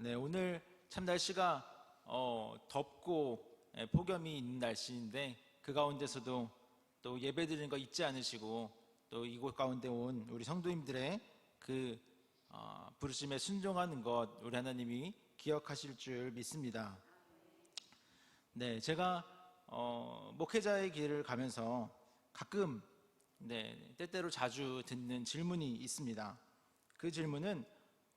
네, 오늘 참 날씨가 덥고 폭염이 있는 날씨인데 그 가운데서도 또 예배 드리는 거 잊지 않으시고 또 이곳 가운데 온 우리 성도님들의 그 부르심에 순종하는 것 우리 하나님이 기억하실 줄 믿습니다. 네, 제가 목회자의 길을 가면서 가끔 때때로 자주 듣는 질문이 있습니다. 그 질문은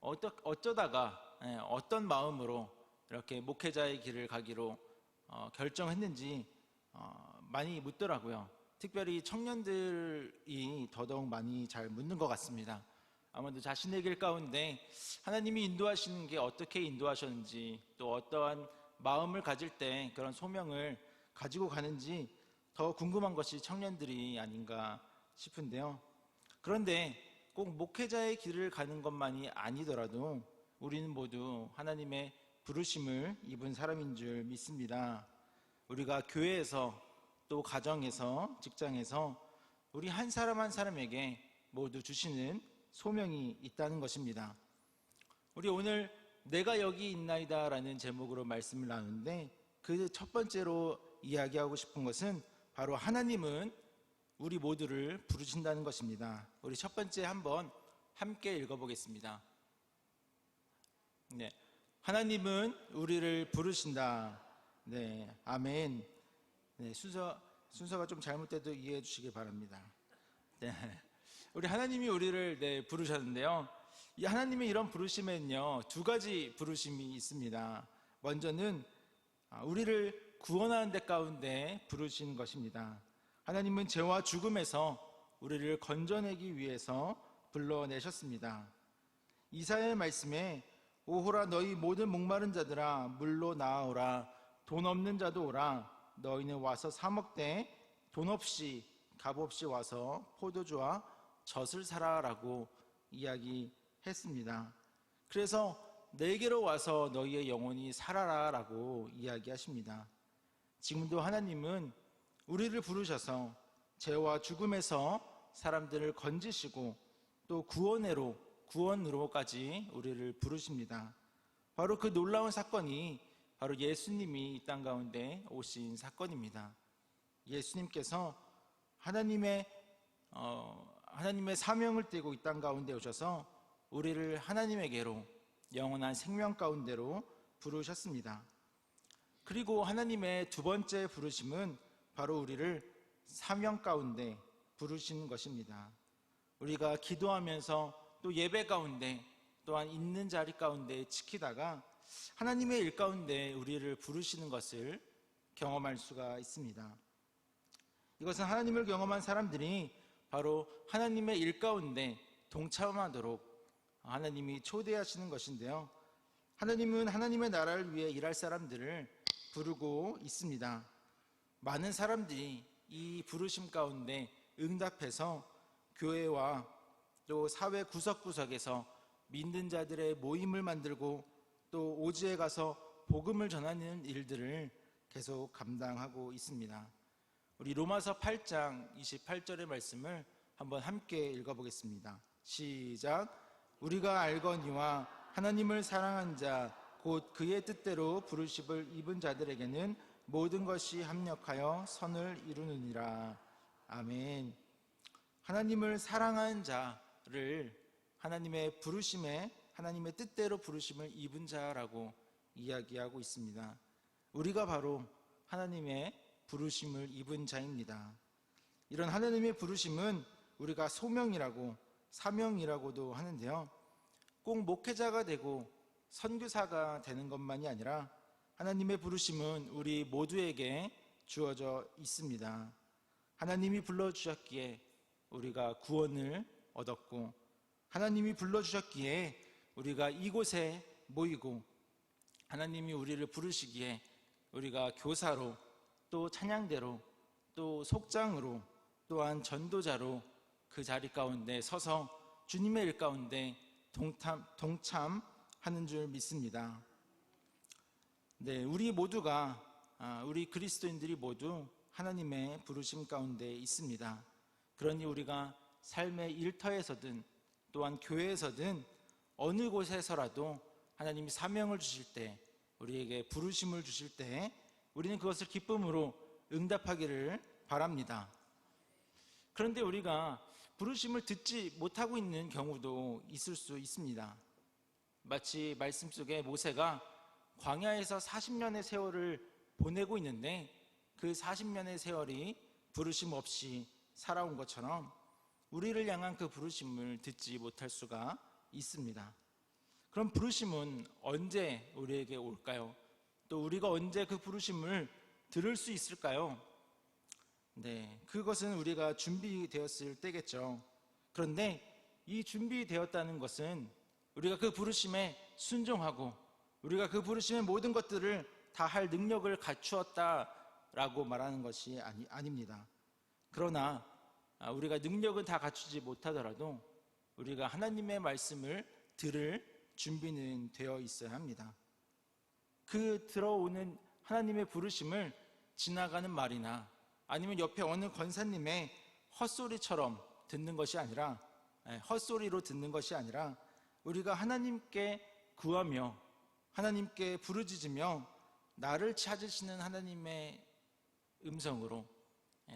어쩌다가 어떤 마음으로 이렇게 목회자의 길을 가기로 결정했는지 많이 묻더라고요. 특별히 청년들이 더더욱 많이 잘 묻는 것 같습니다. 아무래도 자신의 길 가운데 하나님이 인도하시는 게 어떻게 인도하셨는지, 또 어떠한 마음을 가질 때 그런 소명을 가지고 가는지 더 궁금한 것이 청년들이 아닌가 싶은데요. 그런데 꼭 목회자의 길을 가는 것만이 아니더라도 우리는 모두 하나님의 부르심을 입은 사람인 줄 믿습니다. 우리가 교회에서 또 가정에서 직장에서 우리 한 사람 한 사람에게 모두 주시는 소명이 있다는 것입니다. 우리 오늘 내가 여기 있나이다 라는 제목으로 말씀을 나누는데 그 첫 번째로 이야기하고 싶은 것은 바로 하나님은 우리 모두를 부르신다는 것입니다. 우리 첫 번째 한번 함께 읽어보겠습니다. 네, 하나님은 우리를 부르신다. 네, 아멘. 네, 순서가 좀 잘못돼도 이해해 주시기 바랍니다. 네, 우리 하나님이 우리를 부르셨는데요. 이 하나님의 이런 부르심에는요, 두 가지 부르심이 있습니다. 먼저는 우리를 구원하는 데 가운데 부르신 것입니다. 하나님은 죄와 죽음에서 우리를 건져내기 위해서 불러내셨습니다. 이사야의 말씀에 오호라 너희 모든 목마른 자들아 물로 나아오라 돈 없는 자도 오라 너희는 와서 사 먹되 돈 없이 값 없이 와서 포도주와 젖을 사라 라고 이야기했습니다. 그래서 내게로 와서 너희의 영혼이 살아라 라고 이야기하십니다. 지금도 하나님은 우리를 부르셔서 죄와 죽음에서 사람들을 건지시고 또 구원으로까지 우리를 부르십니다. 바로 그 놀라운 사건이 바로 예수님이 이 땅 가운데 오신 사건입니다. 예수님께서 하나님의 사명을 띠고 이 땅 가운데 오셔서 우리를 하나님에게로 영원한 생명 가운데로 부르셨습니다. 그리고 하나님의 두 번째 부르심은 바로 우리를 사명 가운데 부르시는 것입니다. 우리가 기도하면서 또 예배 가운데 또한 있는 자리 가운데 지키다가 하나님의 일 가운데 우리를 부르시는 것을 경험할 수가 있습니다. 이것은 하나님을 경험한 사람들이 바로 하나님의 일 가운데 동참하도록 하나님이 초대하시는 것인데요. 하나님은 하나님의 나라를 위해 일할 사람들을 부르고 있습니다. 많은 사람들이 이 부르심 가운데 응답해서 교회와 또 사회 구석구석에서 믿는 자들의 모임을 만들고 또 오지에 가서 복음을 전하는 일들을 계속 감당하고 있습니다. 우리 로마서 8장 28절의 말씀을 한번 함께 읽어보겠습니다. 시작. 우리가 알거니와 하나님을 사랑한 자 곧 그의 뜻대로 부르심을 입은 자들에게는 모든 것이 합력하여 선을 이루느니라. 아멘. 하나님을 사랑한 자를 하나님의 부르심에 하나님의 뜻대로 부르심을 입은 자라고 이야기하고 있습니다. 우리가 바로 하나님의 부르심을 입은 자입니다. 이런 하나님의 부르심은 우리가 소명이라고 사명이라고도 하는데요. 꼭 목회자가 되고 선교사가 되는 것만이 아니라 하나님의 부르심은 우리 모두에게 주어져 있습니다. 하나님이 불러주셨기에 우리가 구원을 얻었고 하나님이 불러주셨기에 우리가 이곳에 모이고 하나님이 우리를 부르시기에 우리가 교사로 또 찬양대로 또 속장으로 또한 전도자로 그 자리 가운데 서서 주님의 일 가운데 동참하는 줄 믿습니다. 네, 우리 그리스도인들이 모두 하나님의 부르심 가운데 있습니다. 그러니 우리가 삶의 일터에서든 또한 교회에서든 어느 곳에서라도 하나님이 사명을 주실 때, 우리에게 부르심을 주실 때 우리는 그것을 기쁨으로 응답하기를 바랍니다. 그런데 우리가 부르심을 듣지 못하고 있는 경우도 있을 수 있습니다. 마치 말씀 속에 모세가 광야에서 40년의 세월을 보내고 있는데 그 40년의 세월이 부르심 없이 살아온 것처럼 우리를 향한 그 부르심을 듣지 못할 수가 있습니다. 그럼 부르심은 언제 우리에게 올까요? 또 우리가 언제 그 부르심을 들을 수 있을까요? 네, 그것은 우리가 준비되었을 때겠죠. 그런데 이 준비되었다는 것은 우리가 그 부르심에 순종하고 우리가 그 부르심의 모든 것들을 다 할 능력을 갖추었다라고 말하는 것이 아닙니다. 그러나 우리가 능력은 다 갖추지 못하더라도 우리가 하나님의 말씀을 들을 준비는 되어 있어야 합니다. 그 들어오는 하나님의 부르심을 지나가는 말이나 아니면 옆에 어느 권사님의 헛소리처럼 듣는 것이 아니라, 헛소리로 듣는 것이 아니라 우리가 하나님께 구하며 하나님께 부르짖으며 나를 찾으시는 하나님의 음성으로,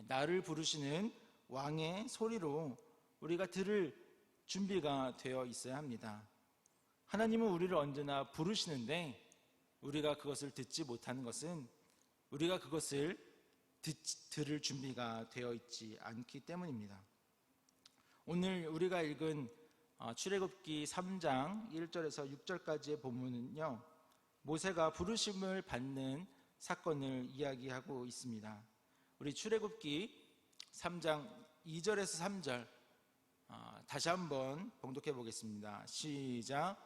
나를 부르시는 왕의 소리로 우리가 들을 준비가 되어 있어야 합니다. 하나님은 우리를 언제나 부르시는데 우리가 그것을 듣지 못하는 것은 우리가 그것을 들을 준비가 되어 있지 않기 때문입니다. 오늘 우리가 읽은 출애굽기 3장 1절에서 6절까지의 본문은요, 모세가 부르심을 받는 사건을 이야기하고 있습니다. 우리 출애굽기 3장 2절에서 3절 다시 한번 봉독해 보겠습니다. 시작.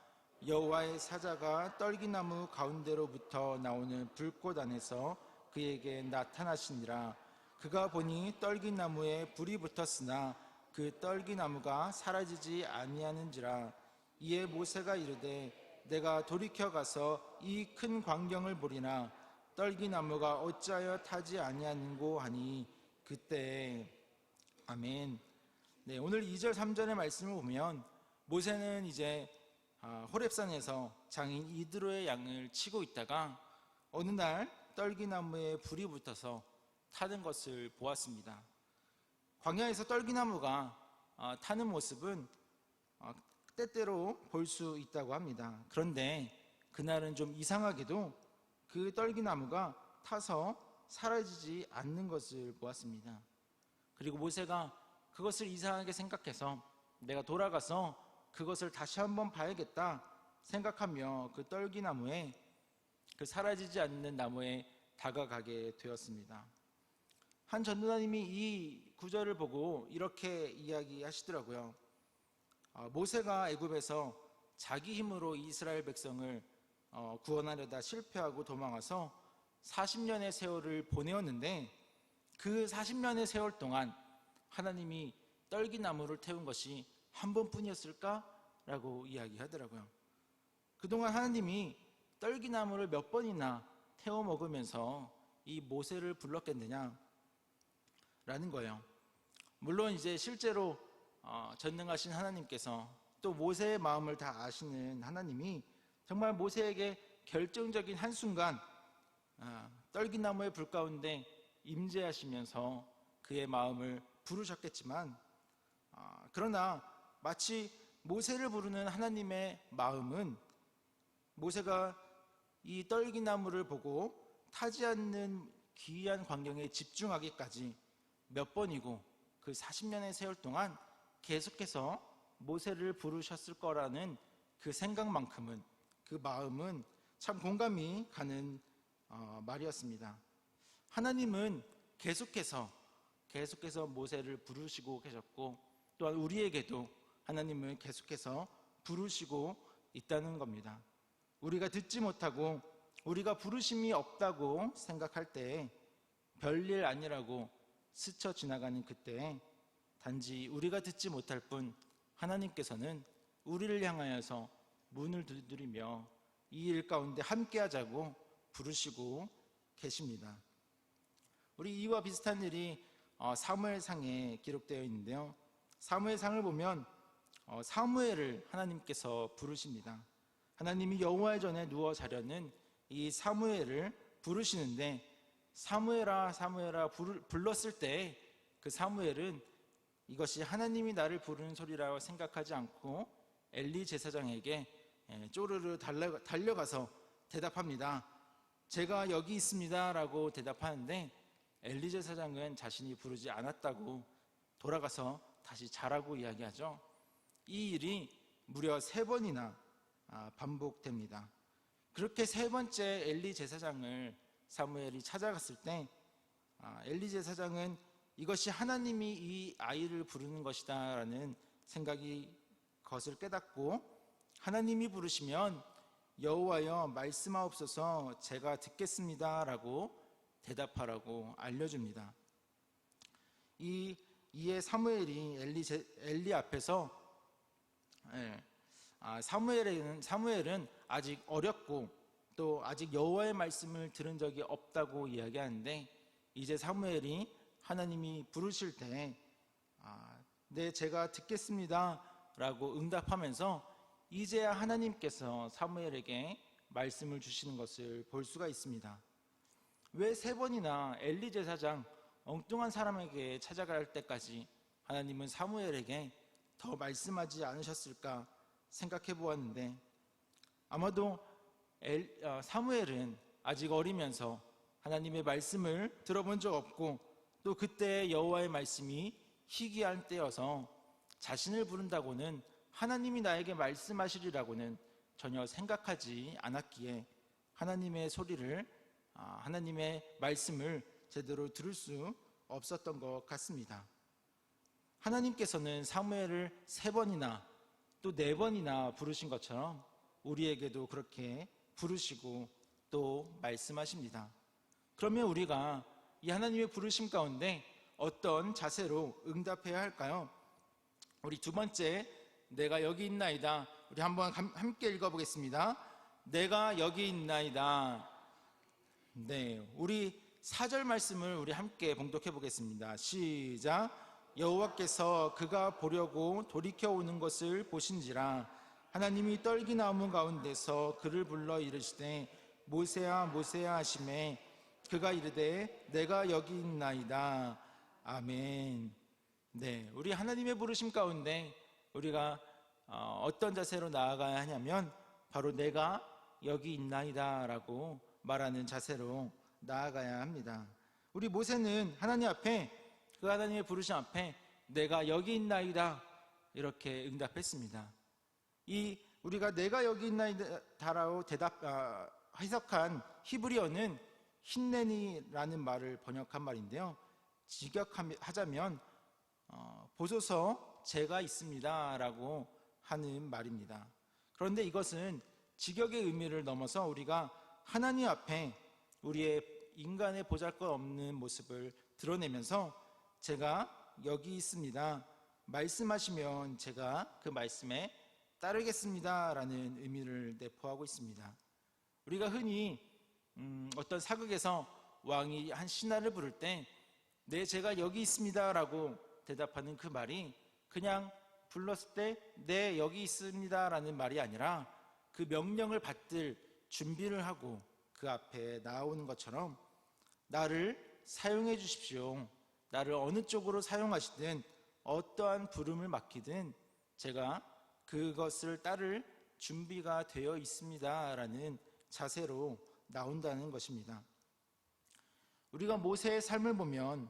여호와의 사자가 떨기나무 가운데로부터 나오는 불꽃 안에서 그에게 나타나시니라. 그가 보니 떨기나무에 불이 붙었으나 그 떨기나무가 사라지지 아니하는지라. 이에 모세가 이르되 내가 돌이켜 가서 이 큰 광경을 보리나 떨기나무가 어찌하여 타지 아니하는고 하니 그때. 아멘. 네, 오늘 2절 3절의 말씀을 보면 모세는 이제 호렙산에서 장인 이드로의 양을 치고 있다가 어느 날 떨기나무에 불이 붙어서 타는 것을 보았습니다. 광야에서 떨기나무가 타는 모습은 때때로 볼 수 있다고 합니다. 그런데 그날은 좀 이상하게도 그 떨기나무가 타서 사라지지 않는 것을 보았습니다. 그리고 모세가 그것을 이상하게 생각해서 내가 돌아가서 그것을 다시 한번 봐야겠다 생각하며 그 떨기나무에, 그 사라지지 않는 나무에 다가가게 되었습니다. 한 전도사님이 이 구절을 보고 이렇게 이야기하시더라고요. 모세가 애굽에서 자기 힘으로 이스라엘 백성을 구원하려다 실패하고 도망와서 40년의 세월을 보내었는데 그 40년의 세월 동안 하나님이 떨기나무를 태운 것이 한 번뿐이었을까? 라고 이야기하더라고요. 그동안 하나님이 떨기나무를 몇 번이나 태워 먹으면서 이 모세를 불렀겠느냐 라는 거예요. 물론 이제 실제로 전능하신 하나님께서 또 모세의 마음을 다 아시는 하나님이 정말 모세에게 결정적인 한순간 떨기나무의 불 가운데 임재하시면서 그의 마음을 부르셨겠지만, 그러나 마치 모세를 부르는 하나님의 마음은 모세가 이 떨기나무를 보고 타지 않는 기이한 광경에 집중하기까지 몇 번이고 그 40년의 세월 동안 계속해서 모세를 부르셨을 거라는 그 생각만큼은, 그 마음은 참 공감이 가는 말이었습니다. 하나님은 계속해서 모세를 부르시고 계셨고 또한 우리에게도 하나님은 계속해서 부르시고 있다는 겁니다. 우리가 듣지 못하고 우리가 부르심이 없다고 생각할 때, 별일 아니라고 스쳐 지나가는 그때 단지 우리가 듣지 못할 뿐 하나님께서는 우리를 향하여서 문을 두드리며 이 일 가운데 함께하자고 부르시고 계십니다. 우리 이와 비슷한 일이 사무엘상에 기록되어 있는데요, 사무엘상을 보면 사무엘을 하나님께서 부르십니다. 하나님이 여호와의 전에 누워 자려는 이 사무엘을 부르시는데, 사무엘아 사무엘아 불렀을 때 그 사무엘은 이것이 하나님이 나를 부르는 소리라고 생각하지 않고 엘리 제사장에게 쪼르르 달려가서 대답합니다. 제가 여기 있습니다 라고 대답하는데, 엘리 제사장은 자신이 부르지 않았다고 돌아가서 다시 자라고 이야기하죠. 이 일이 무려 3번이나 반복됩니다. 그렇게 3번째 엘리 제사장을 사무엘이 찾아갔을 때 엘리 제사장은 이것이 하나님이 이 아이를 부르는 것이다 라는 생각이 것을 깨닫고, 하나님이 부르시면 여호와여 말씀하옵소서 제가 듣겠습니다 라고 대답하라고 알려줍니다. 이에 사무엘이 엘리 앞에서 사무엘은 아직 어렸고 또 아직 여호와의 말씀을 들은 적이 없다고 이야기하는데, 이제 사무엘이 하나님이 부르실 때 네 제가 듣겠습니다 라고 응답하면서 이제야 하나님께서 사무엘에게 말씀을 주시는 것을 볼 수가 있습니다. 왜 3번이나 엘리 제사장 엉뚱한 사람에게 찾아갈 때까지 하나님은 사무엘에게 더 말씀하지 않으셨을까 생각해 보았는데, 아마도 사무엘은 아직 어리면서 하나님의 말씀을 들어본 적 없고 또 그때 여호와의 말씀이 희귀한 때여서 자신을 부른다고는 하나님이 나에게 말씀하시리라고는 전혀 생각하지 않았기에 하나님의 소리를, 하나님의 말씀을 제대로 들을 수 없었던 것 같습니다. 하나님께서는 사무엘을 3번이나 또 4번이나 부르신 것처럼 우리에게도 그렇게 부르시고 또 말씀하십니다. 그러면 우리가 이 하나님의 부르심 가운데 어떤 자세로 응답해야 할까요? 우리 2번째, 내가 여기 있나이다. 우리 한번 함께 읽어보겠습니다. 내가 여기 있나이다. 네, 우리 4절 말씀을 우리 함께 봉독해 보겠습니다. 시작. 여호와께서 그가 보려고 돌이켜 오는 것을 보신지라. 하나님이 떨기나무 가운데서 그를 불러 이르시되 모세야 모세야 하시매 그가 이르되 내가 여기 있나이다. 아멘. 네, 우리 하나님의 부르심 가운데 우리가 어떤 자세로 나아가야 하냐면 바로 내가 여기 있나이다 라고 말하는 자세로 나아가야 합니다. 우리 모세는 하나님 앞에, 그 하나님의 부르심 앞에 내가 여기 있나이다 이렇게 응답했습니다. 이 우리가 내가 여기 있나이다라고 해석한 히브리어는 힌네니라는 말을 번역한 말인데요, 직역하자면 보소서 제가 있습니다 라고 하는 말입니다. 그런데 이것은 직역의 의미를 넘어서 우리가 하나님 앞에 우리의 인간의 보잘것없는 모습을 드러내면서 제가 여기 있습니다, 말씀하시면 제가 그 말씀에 따르겠습니다 라는 의미를 내포하고 있습니다. 우리가 흔히 어떤 사극에서 왕이 한 신하를 부를 때 네 제가 여기 있습니다 라고 대답하는 그 말이 그냥 불렀을 때 네 여기 있습니다 라는 말이 아니라 그 명령을 받들 준비를 하고 그 앞에 나오는 것처럼 나를 사용해 주십시오, 나를 어느 쪽으로 사용하시든 어떠한 부름을 맡기든 제가 그것을 따를 준비가 되어 있습니다 라는 자세로 나온다는 것입니다. 우리가 모세의 삶을 보면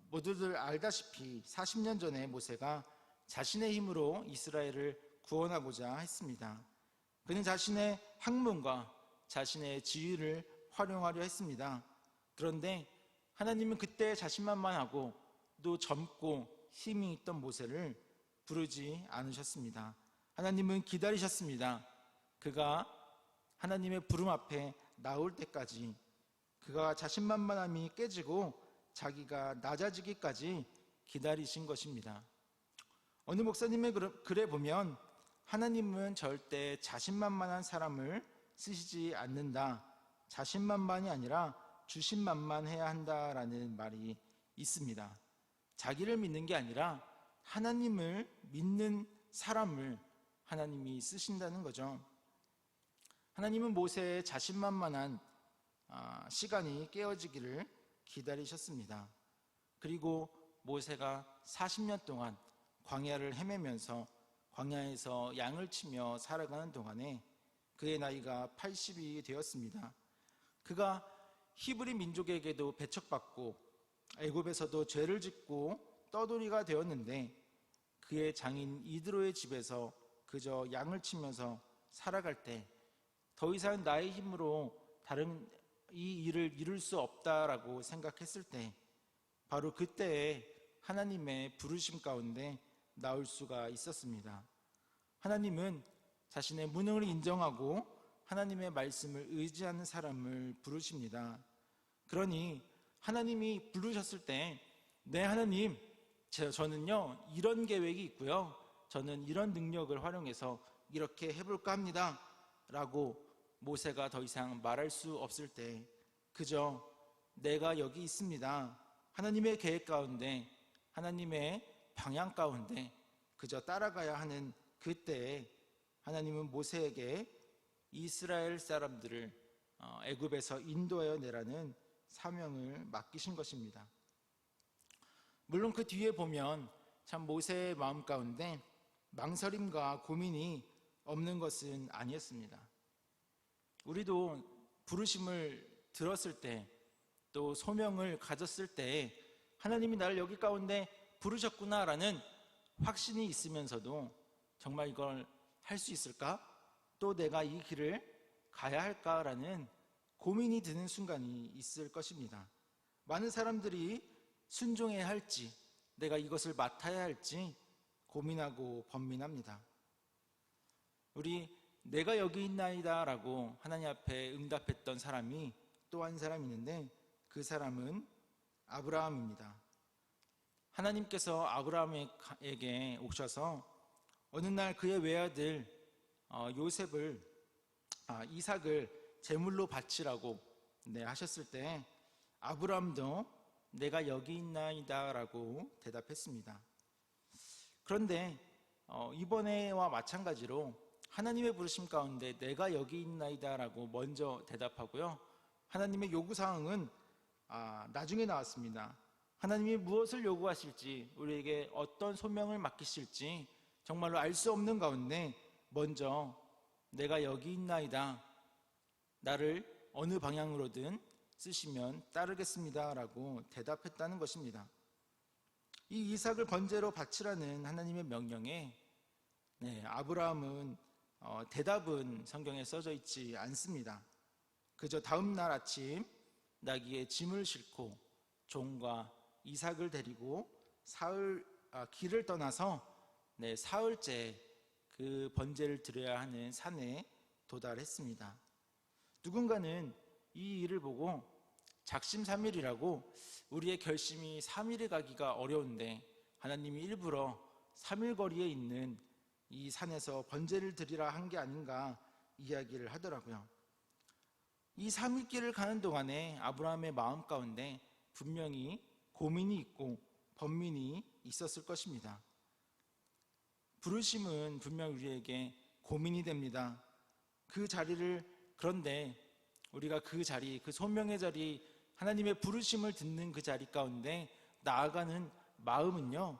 모두들 알다시피 40년 전에 모세가 자신의 힘으로 이스라엘을 구원하고자 했습니다. 그는 자신의 학문과 자신의 지위를 활용하려 했습니다. 그런데 하나님은 그때 자신만만하고 또 젊고 힘이 있던 모세를 부르지 않으셨습니다. 하나님은 기다리셨습니다. 그가 하나님의 부름 앞에 나올 때까지, 그가 자신만만함이 깨지고 자기가 낮아지기까지 기다리신 것입니다. 어느 목사님의 글에 보면 하나님은 절대 자신만만한 사람을 쓰시지 않는다, 자신만만이 아니라 주신만만해야 한다라는 말이 있습니다. 자기를 믿는 게 아니라 하나님을 믿는 사람을 하나님이 쓰신다는 거죠. 하나님은 모세의 자신만만한 시간이 깨어지기를 기다리셨습니다. 그리고 모세가 40년 동안 광야를 헤매면서 광야에서 양을 치며 살아가는 동안에 그의 나이가 80이 되었습니다. 그가 히브리 민족에게도 배척받고 애굽에서도 죄를 짓고 떠돌이가 되었는데 그의 장인 이드로의 집에서 그저 양을 치면서 살아갈 때 더 이상 나의 힘으로 다른 이 일을 이룰 수 없다라고 생각했을 때 바로 그때에 하나님의 부르심 가운데 나올 수가 있었습니다. 하나님은 자신의 무능을 인정하고 하나님의 말씀을 의지하는 사람을 부르십니다. 그러니 하나님이 부르셨을 때 네, 하나님, 저는요 이런 계획이 있고요, 저는 이런 능력을 활용해서 이렇게 해볼까 합니다 라고 모세가 더 이상 말할 수 없을 때 그저 내가 여기 있습니다, 하나님의 계획 가운데 하나님의 방향 가운데 그저 따라가야 하는 그때에 하나님은 모세에게 이스라엘 사람들을 애굽에서 인도하여 내라는 사명을 맡기신 것입니다. 물론 그 뒤에 보면 참 모세의 마음 가운데 망설임과 고민이 없는 것은 아니었습니다. 우리도 부르심을 들었을 때 또 소명을 가졌을 때 하나님이 나를 여기 가운데 부르셨구나라는 확신이 있으면서도 정말 이걸 할 수 있을까? 또 내가 이 길을 가야 할까라는 고민이 드는 순간이 있을 것입니다. 많은 사람들이 순종해야 할지 내가 이것을 맡아야 할지 고민하고 번민합니다. 우리 내가 여기 있나이다 라고 하나님 앞에 응답했던 사람이 또 한 사람 있는데 그 사람은 아브라함입니다. 하나님께서 아브라함에게 오셔서 어느 날 그의 외아들 이삭을 제물로 바치라고 하셨을 때 아브라함도 내가 여기 있나이다 라고 대답했습니다. 그런데 이번에와 마찬가지로 하나님의 부르심 가운데 내가 여기 있나이다 라고 먼저 대답하고요, 하나님의 요구사항은 나중에 나왔습니다. 하나님이 무엇을 요구하실지, 우리에게 어떤 소명을 맡기실지 정말로 알 수 없는 가운데 먼저 내가 여기 있나이다, 나를 어느 방향으로든 쓰시면 따르겠습니다 라고 대답했다는 것입니다. 이 이삭을 번제로 바치라는 하나님의 명령에 아브라함은 대답은 성경에 써져 있지 않습니다. 그저 다음 날 아침 나귀에 짐을 싣고 종과 이삭을 데리고 길을 떠나서 사흘째 그 번제를 드려야 하는 산에 도달했습니다. 누군가는 이 일을 보고 작심삼일이라고 우리의 결심이 3일에 가기가 어려운데 하나님이 일부러 3일 거리에 있는 이 산에서 번제를 드리라 한 게 아닌가 이야기를 하더라고요. 이 3일 길을 가는 동안에 아브라함의 마음 가운데 분명히 고민이 있고 번민이 있었을 것입니다. 부르심은 분명 우리에게 고민이 됩니다. 그 자리를, 그런데 우리가 그 자리, 그 소명의 자리, 하나님의 부르심을 듣는 그 자리 가운데 나아가는 마음은요,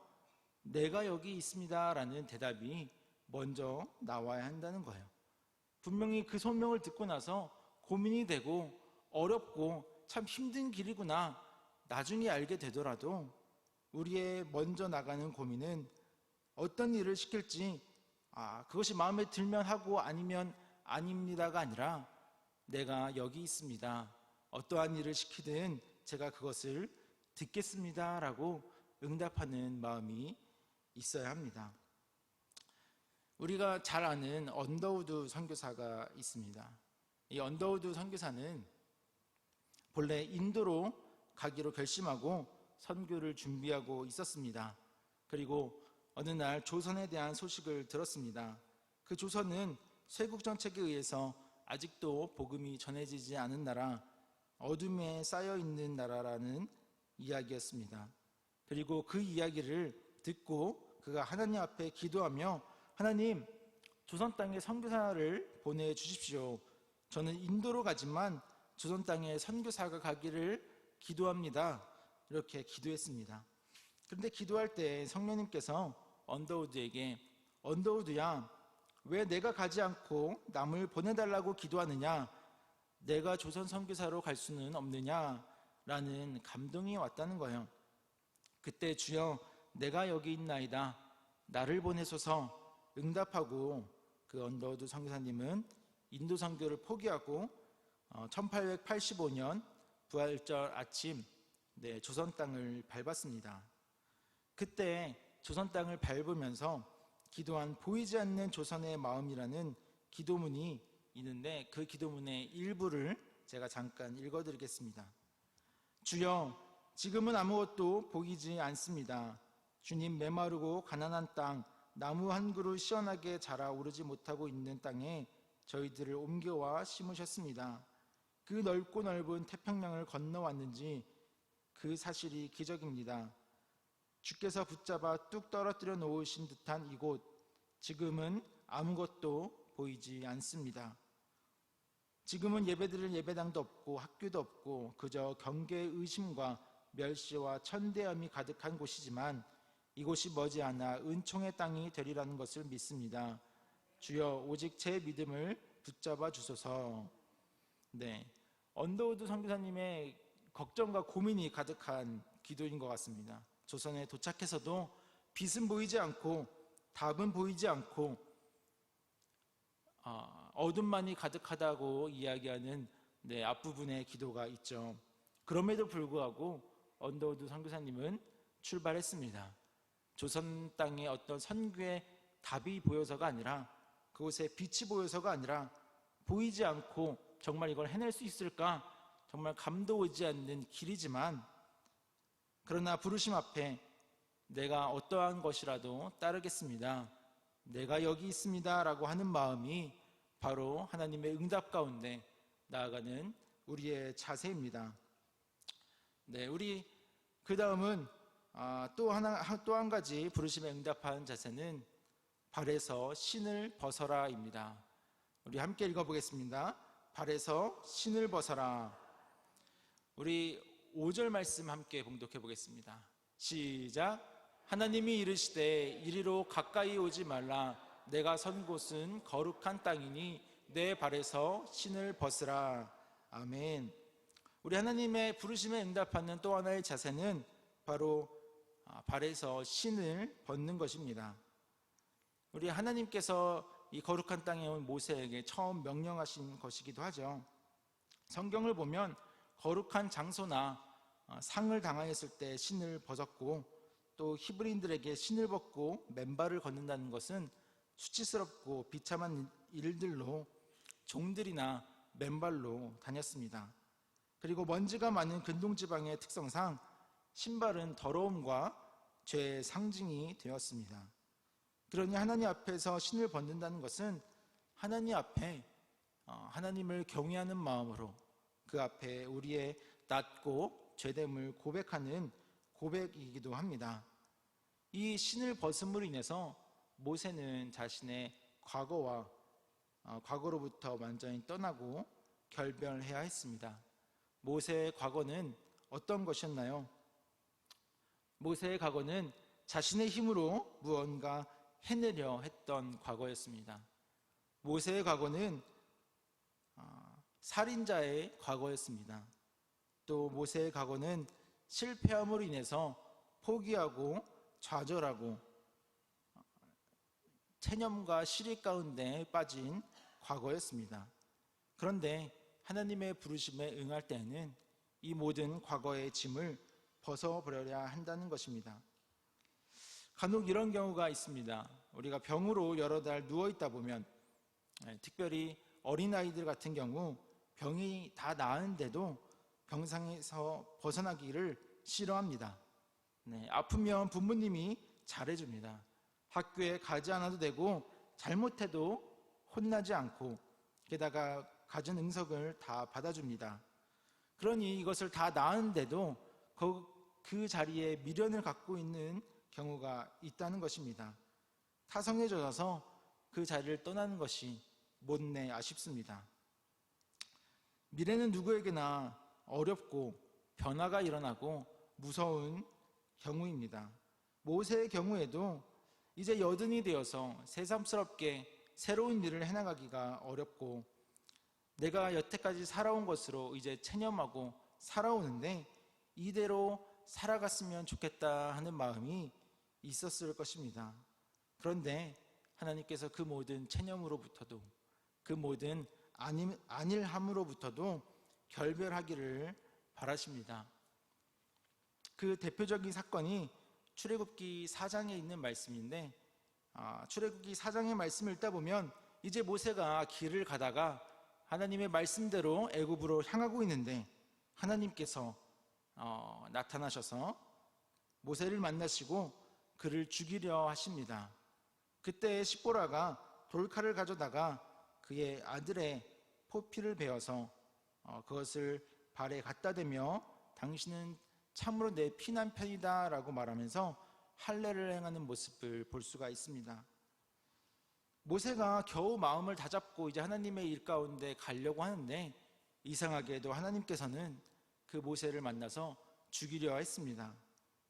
내가 여기 있습니다 라는 대답이 먼저 나와야 한다는 거예요. 분명히 그 소명을 듣고 나서 고민이 되고 어렵고 참 힘든 길이구나 나중에 알게 되더라도 우리의 먼저 나가는 고민은 어떤 일을 시킬지 그것이 마음에 들면 하고 아니면 아닙니다가 아니라 내가 여기 있습니다, 어떠한 일을 시키든 제가 그것을 듣겠습니다 라고 응답하는 마음이 있어야 합니다. 우리가 잘 아는 언더우드 선교사가 있습니다. 이 언더우드 선교사는 본래 인도로 가기로 결심하고 선교를 준비하고 있었습니다. 그리고 어느 날 조선에 대한 소식을 들었습니다. 그 조선은 쇄국 정책에 의해서 아직도 복음이 전해지지 않은 나라, 어둠에 쌓여있는 나라라는 이야기였습니다. 그리고 그 이야기를 듣고 그가 하나님 앞에 기도하며 하나님, 조선 땅에 선교사를 보내주십시오. 저는 인도로 가지만 조선 땅에 선교사가 가기를 기도합니다. 이렇게 기도했습니다. 그런데 기도할 때 성령님께서 언더우드에게, 언더우드야, 왜 내가 가지 않고 남을 보내달라고 기도하느냐? 내가 조선 선교사로 갈 수는 없느냐? 라는 감동이 왔다는 거예요. 그때 주여 내가 여기 있나이다, 나를 보내소서 응답하고 그 언더우드 선교사님은 인도 선교를 포기하고 1885년 부활절 아침 조선 땅을 밟았습니다. 그때 조선 땅을 밟으면서 기도한 보이지 않는 조선의 마음이라는 기도문이 있는데 그 기도문의 일부를 제가 잠깐 읽어드리겠습니다. 주여, 지금은 아무것도 보이지 않습니다. 주님, 메마르고 가난한 땅, 나무 한 그루 시원하게 자라오르지 못하고 있는 땅에 저희들을 옮겨와 심으셨습니다. 그 넓고 넓은 태평양을 건너왔는지 그 사실이 기적입니다. 주께서 붙잡아 뚝 떨어뜨려 놓으신 듯한 이곳, 지금은 아무것도 보이지 않습니다. 지금은 예배드릴 예배당도 없고 학교도 없고 그저 경계의 의심과 멸시와 천대함이 가득한 곳이지만 이곳이 머지않아 은총의 땅이 되리라는 것을 믿습니다. 주여, 오직 제 믿음을 붙잡아 주소서. 언더우드 선교사님의 걱정과 고민이 가득한 기도인 것 같습니다. 조선에 도착해서도 빛은 보이지 않고 답은 보이지 않고 어둠만이 가득하다고 이야기하는 앞부분의 기도가 있죠. 그럼에도 불구하고 언더우드 선교사님은 출발했습니다. 조선 땅에 어떤 선교의 답이 보여서가 아니라, 그곳에 빛이 보여서가 아니라, 보이지 않고 정말 이걸 해낼 수 있을까 정말 감도 오지 않는 길이지만, 그러나 부르심 앞에 내가 어떠한 것이라도 따르겠습니다, 내가 여기 있습니다 라고 하는 마음이 바로 하나님의 응답 가운데 나아가는 우리의 자세입니다. 우리 그 다음은 또 한 가지 부르심에 응답하는 자세는 발에서 신을 벗어라입니다. 우리 함께 읽어보겠습니다. 발에서 신을 벗어라. 우리 5절 말씀 함께 봉독해 보겠습니다. 시작. 하나님이 이르시되 이리로 가까이 오지 말라. 내가 선 곳은 거룩한 땅이니 내 발에서 신을 벗으라. 아멘. 우리 하나님의 부르심에 응답하는 또 하나의 자세는 바로 발에서 신을 벗는 것입니다. 우리 하나님께서 이 거룩한 땅에 온 모세에게 처음 명령하신 것이기도 하죠. 성경을 보면 거룩한 장소나 상을 당하였을 때 신을 벗었고, 또 히브리인들에게 신을 벗고 맨발을 걷는다는 것은 수치스럽고 비참한 일들로 종들이나 맨발로 다녔습니다. 그리고 먼지가 많은 근동지방의 특성상 신발은 더러움과 죄의 상징이 되었습니다. 그러니 하나님 앞에서 신을 벗는다는 것은 하나님 앞에 하나님을 경외하는 마음으로 그 앞에 우리의 낮고 죄됨을 고백하는 고백이기도 합니다. 이 신을 벗음으로 인해서 모세는 자신의 과거로부터 완전히 떠나고 결별해야 했습니다. 모세의 과거는 어떤 것이었나요? 모세의 과거는 자신의 힘으로 무언가 해내려 했던 과거였습니다. 모세의 과거는 살인자의 과거였습니다. 또 모세의 과거는 실패함으로 인해서 포기하고 좌절하고 체념과 시리 가운데 빠진 과거였습니다. 그런데 하나님의 부르심에 응할 때에는 이 모든 과거의 짐을 벗어버려야 한다는 것입니다. 간혹 이런 경우가 있습니다. 우리가 병으로 여러 달 누워있다 보면, 특별히 어린아이들 같은 경우 병이 다 나았는데도 병상에서 벗어나기를 싫어합니다. 아프면 부모님이 잘해줍니다. 학교에 가지 않아도 되고 잘못해도 혼나지 않고, 게다가 갖은 응석을 다 받아줍니다. 그러니 이것을 다 나았는데도 그 자리에 미련을 갖고 있는 경우가 있다는 것입니다. 타성에 젖어서 그 자리를 떠나는 것이 못내 아쉽습니다. 미래는 누구에게나 어렵고 변화가 일어나고 무서운 경우입니다. 모세의 경우에도 이제 여든이 되어서 새삼스럽게 새로운 일을 해나가기가 어렵고 내가 여태까지 살아온 것으로 이제 체념하고 살아오는데 이대로 살아갔으면 좋겠다 하는 마음이 있었을 것입니다. 그런데 하나님께서 그 모든 체념으로부터도 그 모든 안일함으로부터도 결별하기를 바라십니다. 그 대표적인 사건이 출애굽기 4장에 있는 말씀인데 출애굽기 4장의 말씀을 읽다 보면 이제 모세가 길을 가다가 하나님의 말씀대로 애굽으로 향하고 있는데 하나님께서 나타나셔서 모세를 만나시고 그를 죽이려 하십니다. 그때 십보라가 돌칼을 가져다가 그의 아들의 포피를 베어서 그것을 발에 갖다 대며 당신은 참으로 내 피난편이다 라고 말하면서 할례를 행하는 모습을 볼 수가 있습니다. 모세가 겨우 마음을 다잡고 이제 하나님의 일 가운데 가려고 하는데 이상하게도 하나님께서는 그 모세를 만나서 죽이려 했습니다.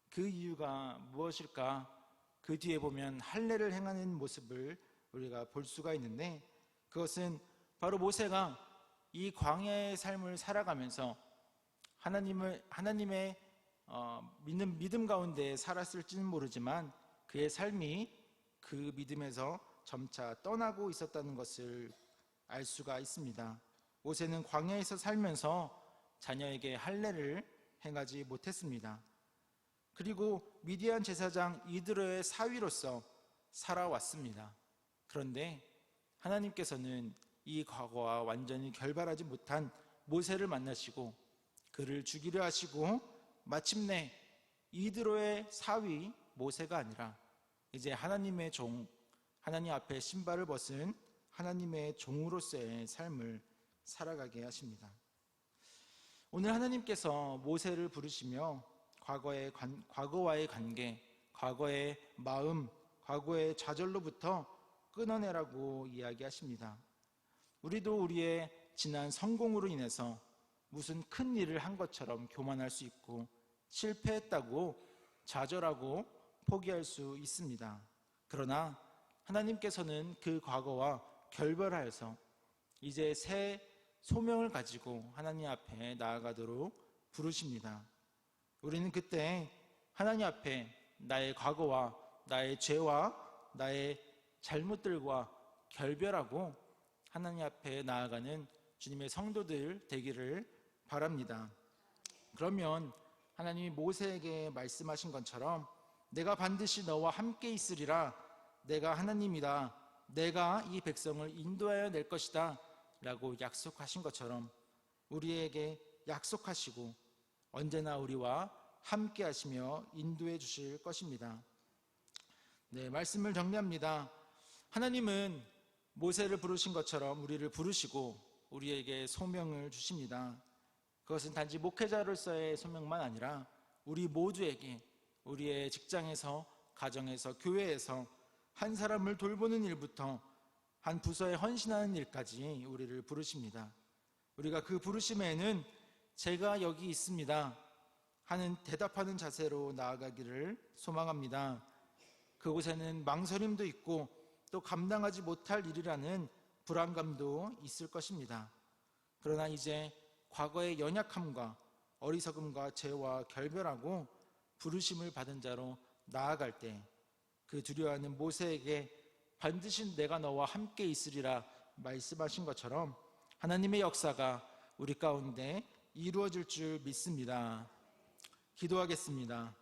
그 이유가 무엇일까? 그 뒤에 보면 할례를 행하는 모습을 우리가 볼 수가 있는데 그것은 바로 모세가 이 광야의 삶을 살아가면서 하나님의 믿음 가운데 살았을지는 모르지만 그의 삶이 그 믿음에서 점차 떠나고 있었다는 것을 알 수가 있습니다. 모세는 광야에서 살면서 자녀에게 할례를 행하지 못했습니다. 그리고 미디안 제사장 이드로의 사위로서 살아왔습니다. 그런데 하나님께서는 이 과거와 완전히 결발하지 못한 모세를 만나시고 그를 죽이려 하시고 마침내 이드로의 사위 모세가 아니라 이제 하나님의 종, 하나님 앞에 신발을 벗은 하나님의 종으로서의 삶을 살아가게 하십니다. 오늘 하나님께서 모세를 부르시며 과거와의 관계, 과거의 마음, 과거의 좌절로부터 끊어내라고 이야기하십니다. 우리도 우리의 지난 성공으로 인해서 무슨 큰 일을 한 것처럼 교만할 수 있고 실패했다고 좌절하고 포기할 수 있습니다. 그러나 하나님께서는 그 과거와 결별하여서 이제 새 소명을 가지고 하나님 앞에 나아가도록 부르십니다. 우리는 그때 하나님 앞에 나의 과거와 나의 죄와 나의 잘못들과 결별하고 하나님 앞에 나아가는 주님의 성도들 되기를 바랍니다. 그러면 하나님이 모세에게 말씀하신 것처럼 내가 반드시 너와 함께 있으리라, 내가 하나님이다, 내가 이 백성을 인도하여 낼 것이다 라고 약속하신 것처럼 우리에게 약속하시고 언제나 우리와 함께 하시며 인도해 주실 것입니다. 네, 말씀을 정리합니다. 하나님은 모세를 부르신 것처럼 우리를 부르시고 우리에게 소명을 주십니다. 그것은 단지 목회자로서의 소명만 아니라 우리 모두에게 우리의 직장에서, 가정에서, 교회에서 한 사람을 돌보는 일부터 한 부서에 헌신하는 일까지 우리를 부르십니다. 우리가 그 부르심에는 제가 여기 있습니다 하는 대답하는 자세로 나아가기를 소망합니다. 그곳에는 망설임도 있고 또 감당하지 못할 일이라는 불안감도 있을 것입니다. 그러나 이제 과거의 연약함과 어리석음과 죄와 결별하고 부르심을 받은 자로 나아갈 때 그 두려워하는 모세에게 반드시 내가 너와 함께 있으리라 말씀하신 것처럼 하나님의 역사가 우리 가운데 이루어질 줄 믿습니다. 기도하겠습니다.